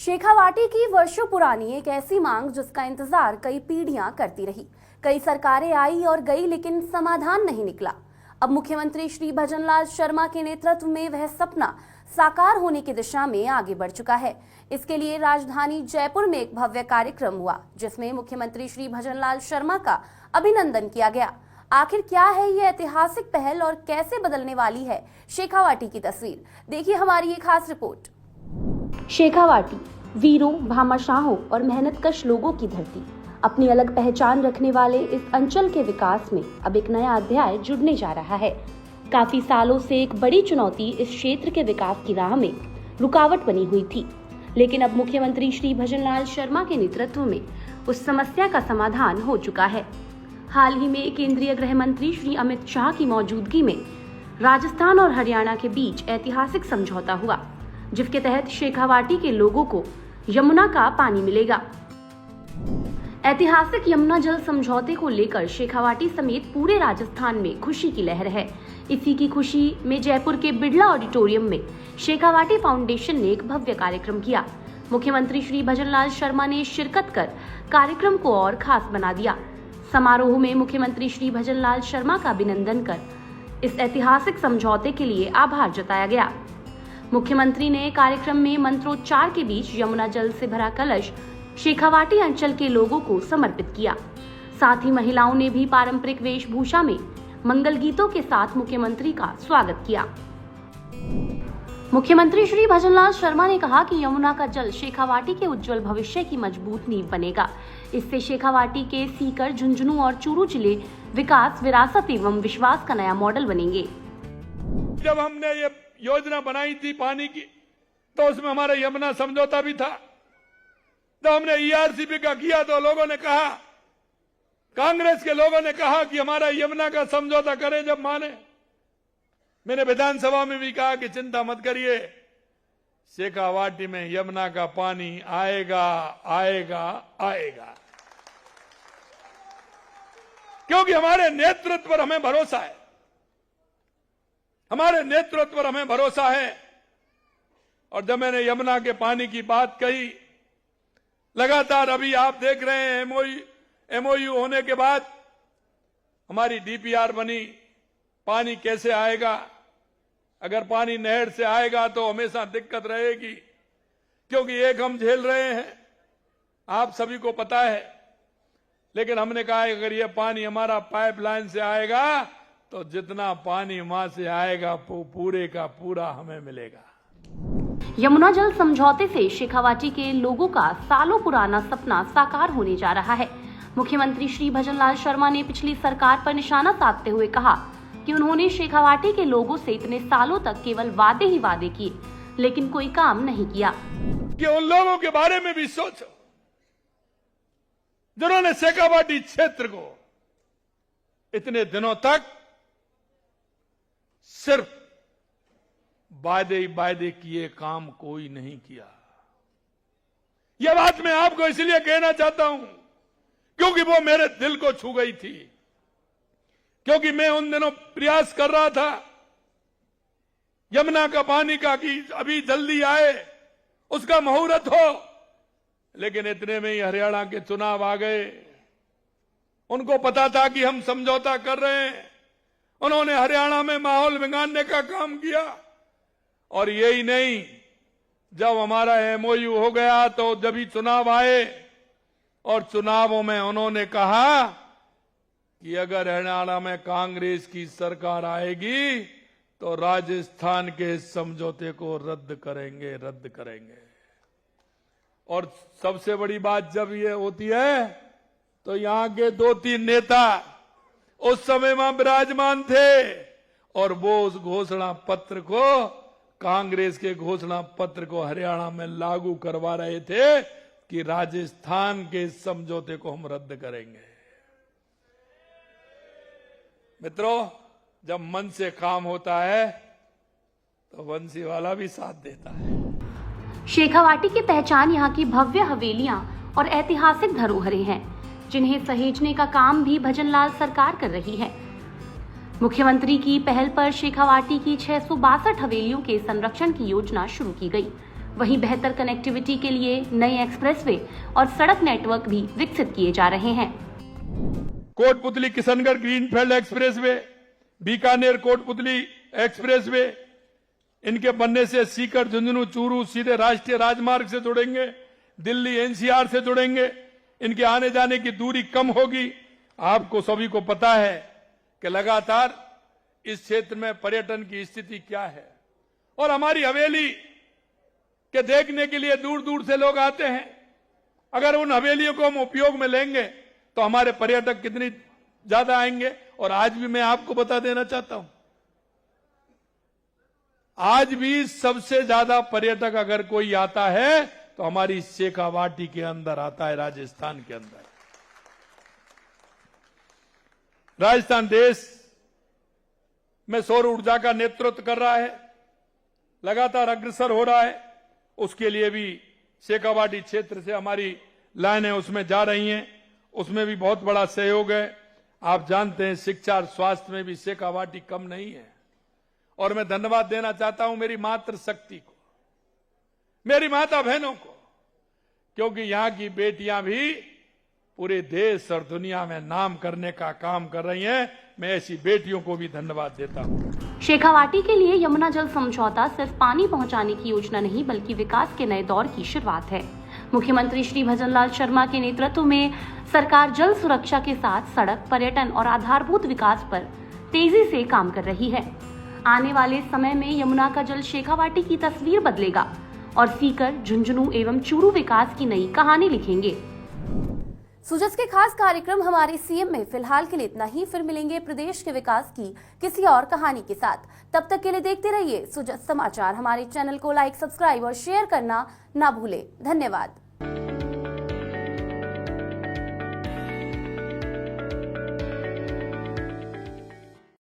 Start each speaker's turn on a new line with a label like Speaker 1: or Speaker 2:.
Speaker 1: शेखावाटी की वर्षों पुरानी एक ऐसी मांग जिसका इंतजार कई पीढ़ियां करती रही। कई सरकारें आई और गई लेकिन समाधान नहीं निकला। अब मुख्यमंत्री श्री भजनलाल शर्मा के नेतृत्व में वह सपना साकार होने की दिशा में आगे बढ़ चुका है। इसके लिए राजधानी जयपुर में एक भव्य कार्यक्रम हुआ जिसमें मुख्यमंत्री श्री भजनलाल शर्मा का अभिनंदन किया गया। आखिर क्या है ये ऐतिहासिक पहल और कैसे बदलने वाली है शेखावाटी की तस्वीर, देखिए हमारी ये खास रिपोर्ट। शेखावाटी वीरों, भामाशाहों और मेहनतकश लोगों की धरती, अपनी अलग पहचान रखने वाले इस अंचल के विकास में अब एक नया अध्याय जुड़ने जा रहा है। काफी सालों से एक बड़ी चुनौती इस क्षेत्र के विकास की राह में रुकावट बनी हुई थी, लेकिन अब मुख्यमंत्री श्री भजनलाल शर्मा के नेतृत्व में उस समस्या का समाधान हो चुका है। हाल ही में केंद्रीय गृह मंत्री श्री अमित शाह की मौजूदगी में राजस्थान और हरियाणा के बीच ऐतिहासिक समझौता हुआ, जिसके तहत शेखावाटी के लोगों को यमुना का पानी मिलेगा। ऐतिहासिक यमुना जल समझौते को लेकर शेखावाटी समेत पूरे राजस्थान में खुशी की लहर है। इसी की खुशी में जयपुर के बिड़ला ऑडिटोरियम में शेखावाटी फाउंडेशन ने एक भव्य कार्यक्रम किया। मुख्यमंत्री श्री भजनलाल शर्मा ने शिरकत कर कार्यक्रम को और खास बना दिया। समारोह में मुख्यमंत्री श्री भजनलाल शर्मा का अभिनंदन कर इस ऐतिहासिक समझौते के लिए आभार जताया गया। मुख्यमंत्री ने कार्यक्रम में मंत्रोच्चार के बीच यमुना जल से भरा कलश शेखावाटी अंचल के लोगों को समर्पित किया। साथ ही महिलाओं ने भी पारंपरिक वेशभूषा में मंगल गीतों के साथ मुख्यमंत्री का स्वागत किया। मुख्यमंत्री श्री भजनलाल शर्मा ने कहा कि यमुना का जल शेखावाटी के उज्जवल भविष्य की मजबूत नींव बनेगा। इससे शेखावाटी के सीकर, झुंझुनू और चूरू जिले विकास, विरासत एवं विश्वास का नया मॉडल बनेंगे।
Speaker 2: जब हमने ये योजना बनाई थी पानी की, तो उसमें हमारा यमुना समझौता भी था। तो हमने ईआरसीपी का किया तो लोगों ने कहा, कांग्रेस के लोगों ने कहा कि हमारा यमुना का समझौता करें। जब माने, मैंने विधानसभा में भी कहा कि चिंता मत करिए, शेखावाटी में यमुना का पानी आएगा आएगा आएगा, क्योंकि हमारे नेतृत्व पर हमें भरोसा है। हमारे नेतृत्व पर हमें भरोसा है। और जब मैंने यमुना के पानी की बात कही, लगातार अभी आप देख रहे हैं एमओयू होने के बाद हमारी डीपीआर बनी। पानी कैसे आएगा? अगर पानी नहर से आएगा तो हमेशा दिक्कत रहेगी, क्योंकि एक हम झेल रहे हैं, आप सभी को पता है। लेकिन हमने कहा अगर ये पानी हमारा पाइपलाइन से आएगा तो जितना पानी वहां से आएगा वो पूरे का पूरा हमें मिलेगा।
Speaker 1: यमुना जल समझौते से शेखावाटी के लोगों का सालों पुराना सपना साकार होने जा रहा है। मुख्यमंत्री श्री भजनलाल शर्मा ने पिछली सरकार पर निशाना साधते हुए कहा कि उन्होंने शेखावाटी के लोगों से इतने सालों तक केवल वादे ही वादे किए, लेकिन कोई काम नहीं किया।
Speaker 2: कि उन लोगों के बारे में भी सोचो जिन्होंने शेखावाटी क्षेत्र को इतने दिनों तक सिर्फ वादे ही वादे किए, काम कोई नहीं किया। यह बात मैं आपको इसलिए कहना चाहता हूं क्योंकि वो मेरे दिल को छू गई थी। क्योंकि मैं उन दिनों प्रयास कर रहा था यमुना का पानी का कि अभी जल्दी आए, उसका मुहूर्त हो। लेकिन इतने में ही हरियाणा के चुनाव आ गए। उनको पता था कि हम समझौता कर रहे हैं। उन्होंने हरियाणा में माहौल बिगाड़ने का काम किया। और यही नहीं, जब हमारा एमओयू हो गया तो जब भी चुनाव आए और चुनावों में उन्होंने कहा कि अगर हरियाणा में कांग्रेस की सरकार आएगी तो राजस्थान के समझौते को रद्द करेंगे। और सबसे बड़ी बात जब ये होती है तो यहां के 2-3 नेता उस समय वहां विराजमान थे और वो उस घोषणा पत्र को, कांग्रेस के घोषणा पत्र को हरियाणा में लागू करवा रहे थे कि राजस्थान के समझौते को हम रद्द करेंगे। मित्रों, जब मन से काम होता है तो बंसी वाला भी साथ देता है।
Speaker 1: शेखावाटी की पहचान यहाँ की भव्य हवेलियां और ऐतिहासिक धरोहरें हैं, जिन्हें सहेजने का काम भी भजनलाल सरकार कर रही है। मुख्यमंत्री की पहल पर शेखावाटी की 662 हवेलियों के संरक्षण की योजना शुरू की गई। वहीं बेहतर कनेक्टिविटी के लिए नए एक्सप्रेसवे और सड़क नेटवर्क भी विकसित किए जा रहे हैं।
Speaker 2: Kotputli Kishangarh greenfield expressway, Bikaner Kotputli expressway, इनके बनने से सीकर, झुंझुनू, चूरू सीधे राष्ट्रीय राजमार्ग से जुड़ेंगे, दिल्ली एनसीआर से जुड़ेंगे। इनके आने जाने की दूरी कम होगी। आपको सभी को पता है कि लगातार इस क्षेत्र में पर्यटन की स्थिति क्या है और हमारी हवेली के देखने के लिए दूर दूर से लोग आते हैं। अगर उन हवेलियों को हम उपयोग में लेंगे तो हमारे पर्यटक कितनी ज्यादा आएंगे। और आज भी मैं आपको बता देना चाहता हूं, आज भी सबसे ज्यादा पर्यटक अगर कोई आता है तो हमारी शेखावाटी के अंदर आता है, राजस्थान के अंदर। राजस्थान देश में सौर ऊर्जा का नेतृत्व कर रहा है, लगातार अग्रसर हो रहा है। उसके लिए भी शेखावाटी क्षेत्र से हमारी लाइनें उसमें जा रही हैं, उसमें भी बहुत बड़ा सहयोग है। आप जानते हैं शिक्षा और स्वास्थ्य में भी शेखावाटी कम नहीं है। और मैं धन्यवाद देना चाहता हूं मेरी मातृशक्ति को, मेरी माता बहनों को, क्योंकि यहां की बेटियां भी पूरे देश और दुनिया में नाम करने का काम कर रही हैं। मैं ऐसी बेटियों को भी धन्यवाद देता हूं।
Speaker 1: शेखावाटी के लिए यमुना जल समझौता सिर्फ पानी पहुंचाने की योजना नहीं बल्कि विकास के नए दौर की शुरुआत है। मुख्यमंत्री श्री भजनलाल शर्मा के नेतृत्व में सरकार जल सुरक्षा के साथ सड़क, पर्यटन और आधारभूत विकास पर तेजी से काम कर रही है। आने वाले समय में यमुना का जल शेखावाटी की तस्वीर बदलेगा और सीकर, झुंझुनू एवं चूरू विकास की नई कहानी लिखेंगे। सुजस के खास कार्यक्रम हमारे सीएम में फिलहाल के लिए इतना ही। फिर मिलेंगे प्रदेश के विकास की किसी और कहानी के साथ। तब तक के लिए देखते रहिए सुजस समाचार। हमारे चैनल को लाइक, सब्सक्राइब और शेयर करना ना भूलें। धन्यवाद।